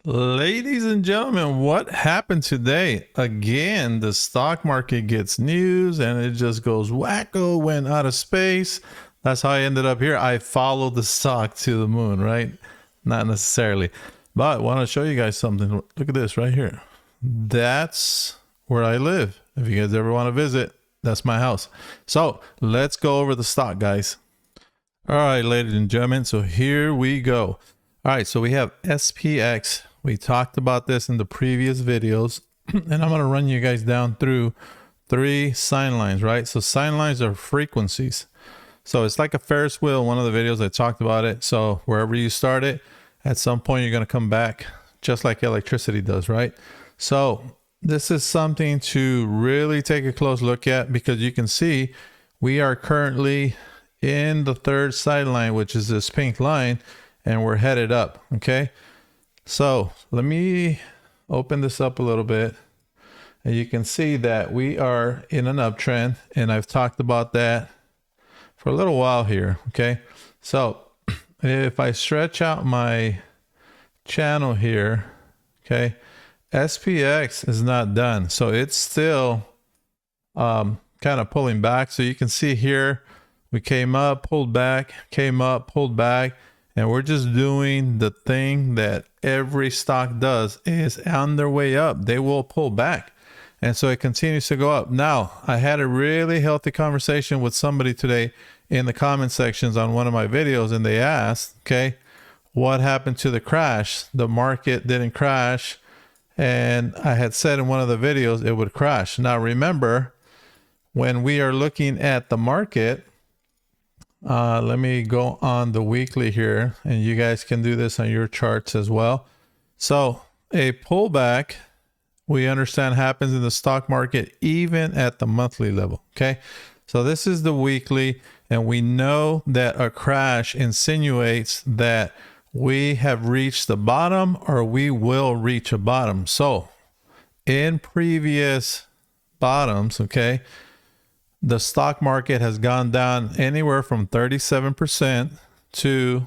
Ladies and gentlemen, what happened today? Again, the stock market gets news and it just goes wacko, went out of space. That's how I ended up here. I followed the stock to the moon, right? Not necessarily, but I want to show you guys something. Look at this right here. That's where I live. If you guys ever want to visit, that's my house. So let's go over the stock, guys. All right, ladies and gentlemen, so here we go. All right, so we have SPX. We talked about this in the previous videos, and I'm going to run you guys down through 3 sine lines, right? So sine lines are frequencies. So it's like a Ferris wheel. One of the videos I talked about it. So wherever you start it, at some point you're going to come back, just like electricity does, right? So this is something to really take a close look at, because you can see we are currently in the 3rd sideline, which is this pink line, and we're headed up. Okay, so let me open this up a little bit, and you can see that we are in an uptrend, and I've talked about that for a little while here. Okay, so if I stretch out my channel here, okay, SPX is not done, so it's still kind of pulling back. So you can see here we came up, pulled back, came up, pulled back, and we're just doing the thing that every stock does. Is on their way up, they will pull back, and so it continues to go up. Now, I had a really healthy conversation with somebody today in the comment sections on one of my videos, and they asked, okay, what happened to the crash? The market didn't crash, and I had said in one of the videos it would crash. Now remember, when we are looking at the market, let me go on the weekly here, and you guys can do this on your charts as well. So a pullback, we understand, happens in the stock market even at the monthly level. Okay, so this is the weekly, and we know that a crash insinuates that we have reached the bottom, or we will reach a bottom. So in previous bottoms, okay, the stock market has gone down anywhere from 37% to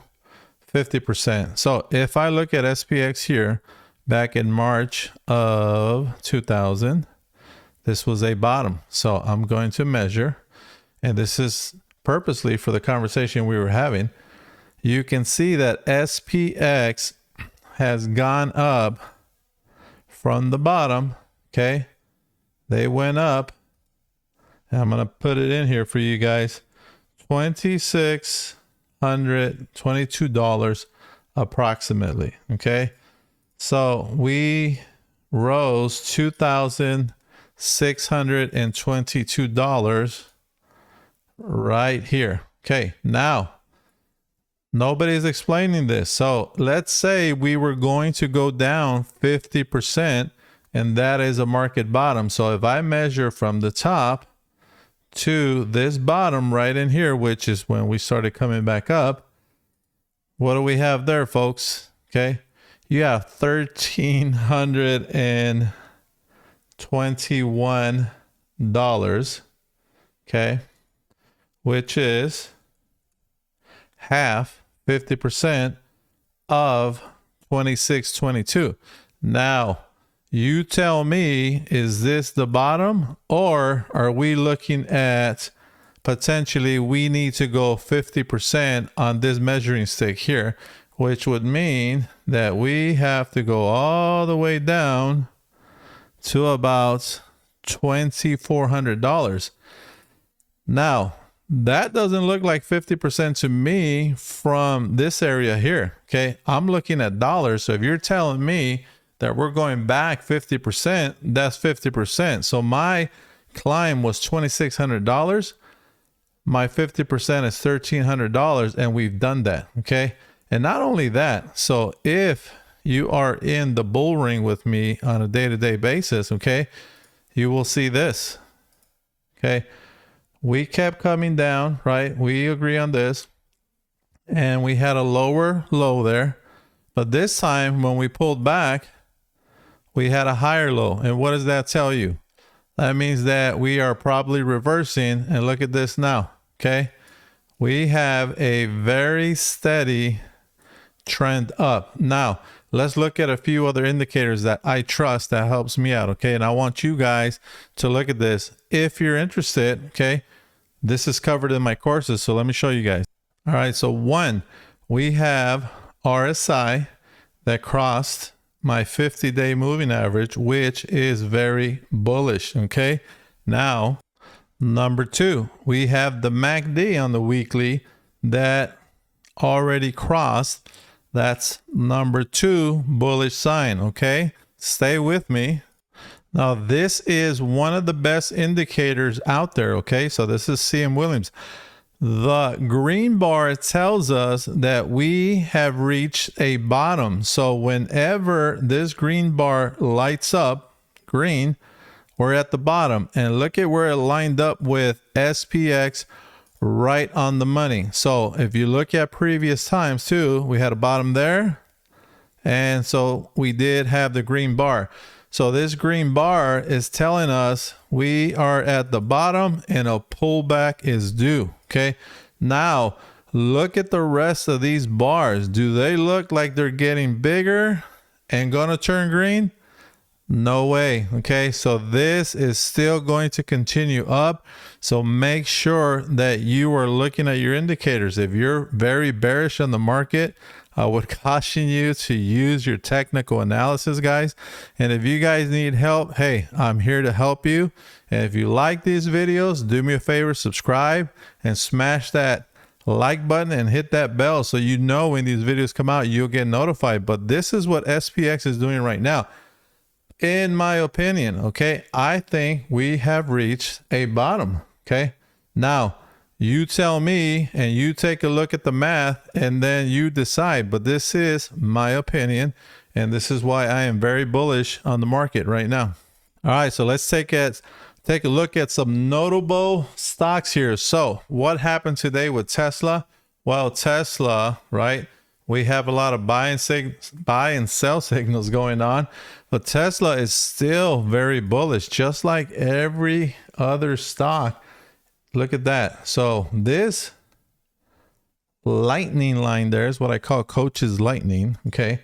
50%. So if I look at SPX here, back in March of 2000, this was a bottom. So I'm going to measure, and this is purposely for the conversation we were having. You can see that SPX has gone up from the bottom. Okay, they went up. I'm going to put it in here for you guys. $2,622 approximately. Okay, so we rose $2,622 right here. Okay, now nobody's explaining this. So let's say we were going to go down 50%, and that is a market bottom. So if I measure from the top to this bottom right in here, which is when we started coming back up, what do we have there, folks? Okay, you have $1,321, okay, which is half, 50% of 2622. Now you tell me, is this the bottom, or are we looking at potentially we need to go 50% on this measuring stick here, which would mean that we have to go all the way down to about $2,400. Now, that doesn't look like 50% to me from this area here. Okay, I'm looking at dollars. So if you're telling me that we're going back 50%, that's 50%. So my climb was $2,600. My 50% is $1,300, and we've done that. Okay, and not only that, so if you are in the bull ring with me on a day-to-day basis, okay, you will see this. Okay, we kept coming down, right? We agree on this, and we had a lower low there, but this time when we pulled back, we had a higher low. And what does that tell you? That means that we are probably reversing. And look at this now. Okay, we have a very steady trend up. Now, let's look at a few other indicators that I trust that helps me out. Okay. And I want you guys to look at this if you're interested. Okay. This is covered in my courses. So let me show you guys. All right. So one, we have RSI that crossed my 50-day moving average, which is very bullish. Okay. Now, number two, we have the MACD on the weekly that already crossed. That's number two bullish sign. Okay. Stay with me. Now, this is one of the best indicators out there. Okay. So this is CM Williams. The green bar tells us that we have reached a bottom. So whenever this green bar lights up green, we're at the bottom. And look at where it lined up with SPX right on the money. So if you look at previous times too, we had a bottom there. And so we did have the green bar. So this green bar is telling us we are at the bottom and a pullback is due. Okay. Now look at the rest of these bars. Do they look like they're getting bigger and going to turn green? No way. Okay. So this is still going to continue up. So make sure that you are looking at your indicators. If you're very bearish on the market, I would caution you to use your technical analysis, guys. And if you guys need help, hey, I'm here to help you. And if you like these videos, do me a favor, subscribe and smash that like button and hit that bell so you know when these videos come out, you'll get notified. But this is what SPX is doing right now. In my opinion, okay, I think we have reached a bottom. Okay. Now, you tell me and you take a look at the math and then you decide. But this is my opinion. And this is why I am very bullish on the market right now. All right. So let's take a look at some notable stocks here. So what happened today with Tesla? Well, Tesla, right? We have a lot of buy and sell signals going on. But Tesla is still very bullish, just like every other stock. Look at that. So this lightning line there is what I call coach's lightning. Okay.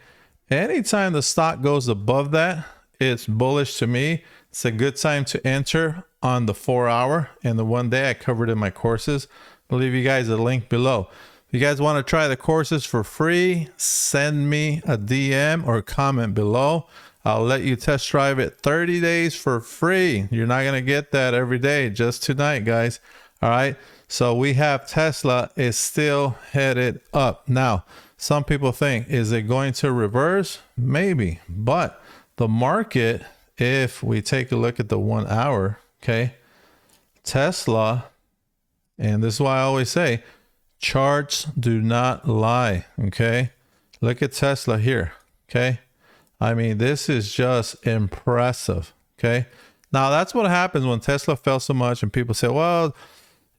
Anytime the stock goes above that, it's bullish to me. It's a good time to enter on the 4-hour and the 1 day I covered in my courses. I'll leave you guys a link below. If you guys want to try the courses for free, send me a DM or comment below. I'll let you test drive it 30 days for free. You're not going to get that every day, just tonight, guys. All right. So we have Tesla is still headed up. Now, some people think, is it going to reverse? Maybe. But the market, if we take a look at the 1 hour, okay, Tesla, and this is why I always say, charts do not lie. Okay. Look at Tesla here. Okay. I mean, this is just impressive. Okay. Now that's what happens when Tesla fell so much and people say, well,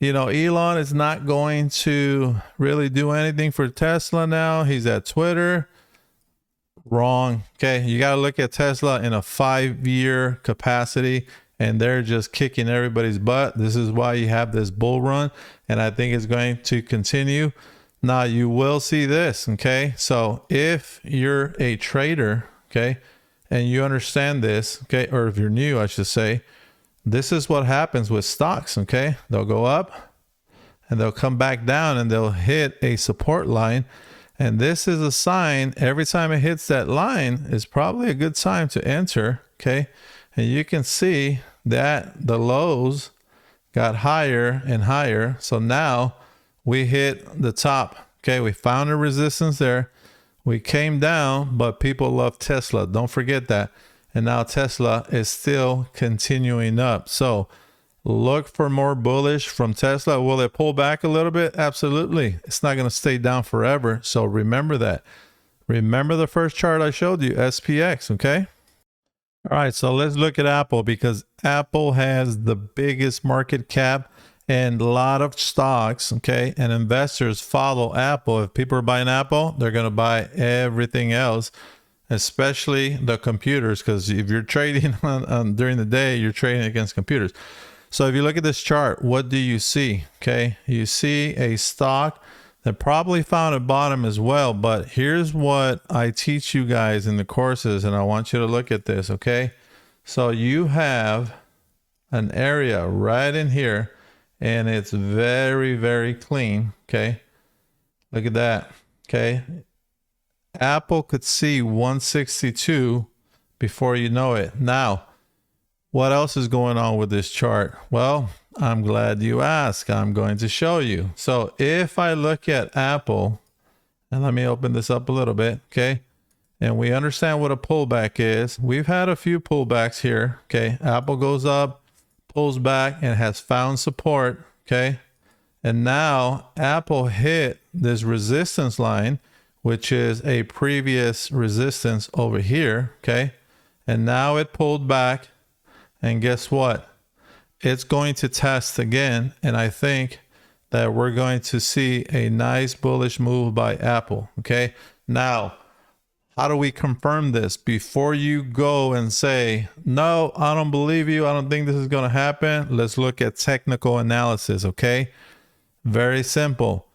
you know, Elon is not going to really do anything for Tesla now. He's at Twitter. Wrong. Okay. You got to look at Tesla in a 5-year capacity and they're just kicking everybody's butt. This is why you have this bull run. And I think it's going to continue. Now you will see this. Okay. So if you're a trader, okay, and you understand this, okay, or if you're new, I should say, this is what happens with stocks. Okay. They'll go up and they'll come back down and they'll hit a support line. And this is a sign every time it hits that line is probably a good time to enter. Okay. And you can see that the lows got higher and higher. So now we hit the top. Okay. We found a resistance there. We came down, but people love Tesla. Don't forget that. And now Tesla is still continuing up. So look for more bullish from Tesla. Will it pull back a little bit? Absolutely. It's not going to stay down forever. So remember that. Remember the first chart I showed you, SPX. Okay. All right. So let's look at Apple because Apple has the biggest market cap and a lot of stocks. Okay. And investors follow Apple. If people are buying Apple, they're going to buy everything else, especially the computers. Because if you're trading during the day, you're trading against computers. So if you look at this chart, what do you see? Okay. You see a stock They probably found a bottom as well, but here's what I teach you guys in the courses, and I want you to look at this, okay? So you have an area right in here, and it's very, very clean, okay? Look at that, okay? Apple could see 162 before you know it. Now, what else is going on with this chart? Well, I'm glad you asked. I'm going to show you. So if I look at Apple, and let me open this up a little bit, okay? And we understand what a pullback is. We've had a few pullbacks here, okay? Apple goes up, pulls back, and has found support, okay? And now Apple hit this resistance line, which is a previous resistance over here, okay? And now it pulled back, and guess what? It's going to test again, and I think that we're going to see a nice bullish move by Apple, okay? Now, how do we confirm this? Before you go and say, no, I don't believe you, I don't think this is going to happen, let's look at technical analysis, okay? Very simple.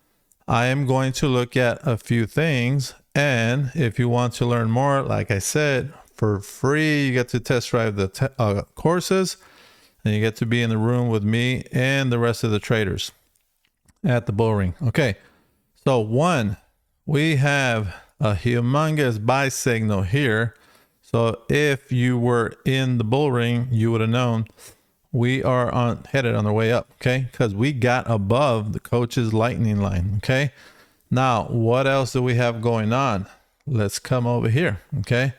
I am going to look at a few things, and if you want to learn more, like I said, for free, you get to test drive the courses, and you get to be in the room with me and the rest of the traders at the bull ring. Okay, so one, we have a humongous buy signal here. So if you were in the bull ring, you would have known we are headed on the way up, okay? Because we got above the coach's lightning line, okay? Now, what else do we have going on? Let's come over here, okay?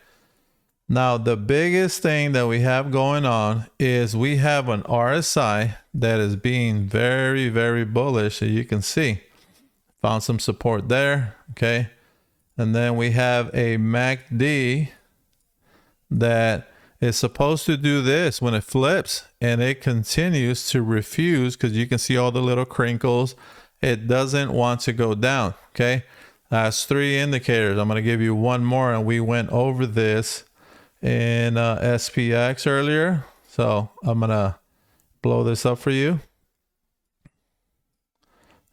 Now, the biggest thing that we have going on is we have an RSI that is being very, very bullish. So you can see, found some support there, okay? And then we have a MACD that is supposed to do this when it flips, and it continues to refuse because you can see all the little crinkles. It doesn't want to go down, okay? That's three indicators. I'm going to give you one more, and we went over this in SPX earlier. So I'm going to blow this up for you.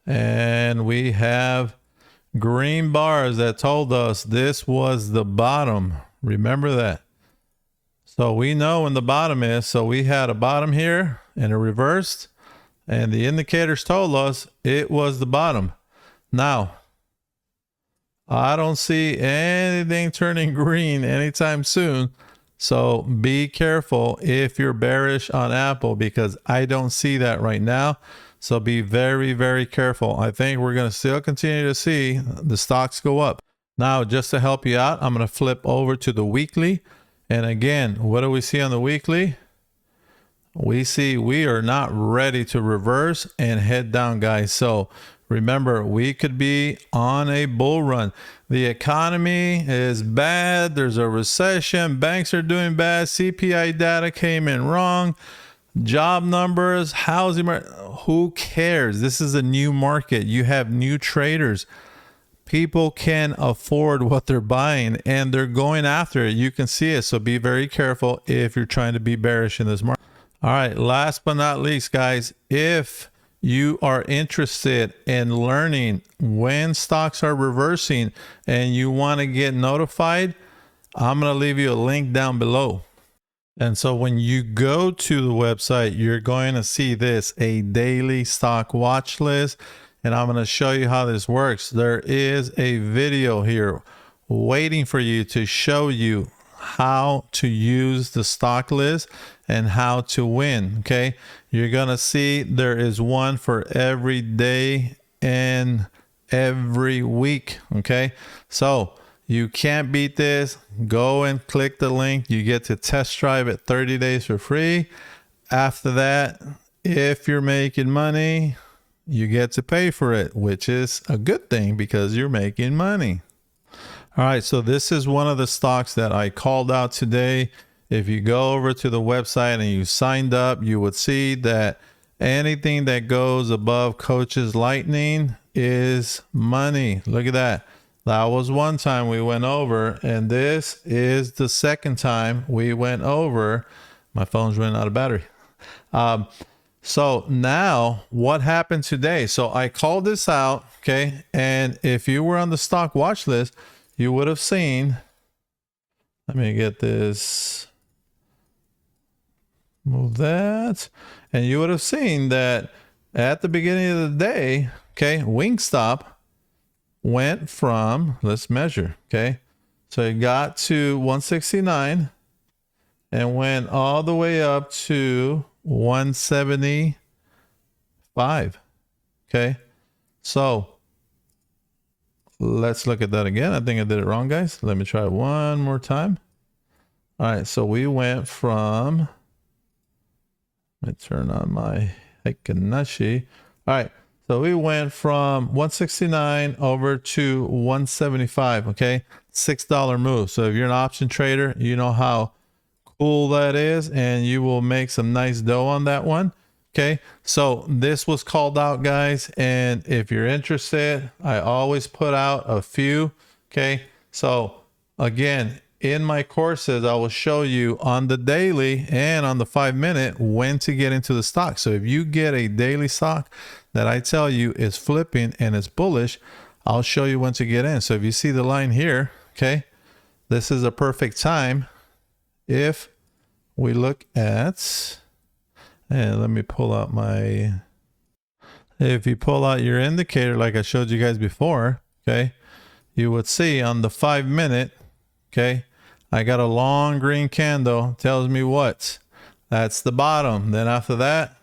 And we have green bars that told us this was the bottom. Remember that. So we know when the bottom is. So we had a bottom here and it reversed, and the indicators told us it was the bottom. Now, I don't see anything turning green anytime soon. So be careful if you're bearish on Apple, because I don't see that right now. So be very, very careful. I think we're going to still continue to see the stocks go up. Now, just to help you out, I'm going to flip over to the weekly. And again, what do we see on the weekly? We see we are not ready to reverse and head down, guys. So remember, we could be on a bull run. The economy is bad. There's a recession. Banks are doing bad. CPI data came in wrong. Job numbers, housing market, who cares? This is a new market. You have new traders. People can afford what they're buying, and they're going after it. You can see it. So be very careful if you're trying to be bearish in this market. All right, last but not least, guys, if you are interested in learning when stocks are reversing and you want to get notified, I'm going to leave you a link down below. And so when you go to the website, you're going to see this, a daily stock watch list. And I'm going to show you how this works. There is a video here waiting for you to show you how to use the stock list and how to win. Okay, you're gonna see there is one for every day and every week. Okay, so you can't beat this. Go and click the link. You get to test drive it 30 days for free. After that, if you're making money, you get to pay for it, which is a good thing because you're making money. All right, so this is one of the stocks that I called out today. If you go over to the website and you signed up, you would see that anything that goes above Coach's Lightning is money. Look at that. That was one time we went over, and this is the second time we went over. My phone's running out of battery. So now what happened today? So I called this out, okay? And if you were on the stock watch list, you would have seen, let me get this, move that. And you would have seen that at the beginning of the day, okay, Wingstop went from, let's measure, okay? So it got to 169 and went all the way up to 175. Okay. So let's look at that again. I think I did it wrong, guys. Let me try it one more time. All right. So we went from, let me turn on my Hikanashi. All right. So we went from 169 over to 175. Okay. $6 move. So if you're an option trader, you know how cool that is, and you will make some nice dough on that one. Okay, so this was called out, guys, and if you're interested, I always put out a few. Okay, so again, in my courses, I will show you on the daily and on the 5-minute when to get into the stock. So if you get a daily stock that I tell you is flipping and it's bullish, I'll show you when to get in. So if you see the line here, okay, this is a perfect time. If we look at, and let me pull out my, if you pull out your indicator like I showed you guys before, okay, you would see on the 5-minute, okay, I got a long green candle, tells me what? That's the bottom. Then after that,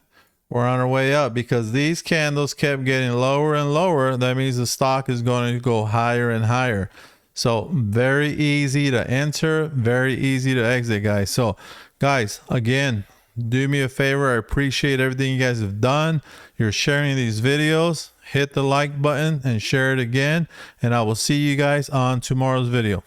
we're on our way up because these candles kept getting lower and lower. That means the stock is going to go higher and higher. So very easy to enter, very easy to exit, guys. So guys, again, do me a favor. I appreciate everything you guys have done. You're sharing these videos. Hit the like button and share it again. And I will see you guys on tomorrow's video.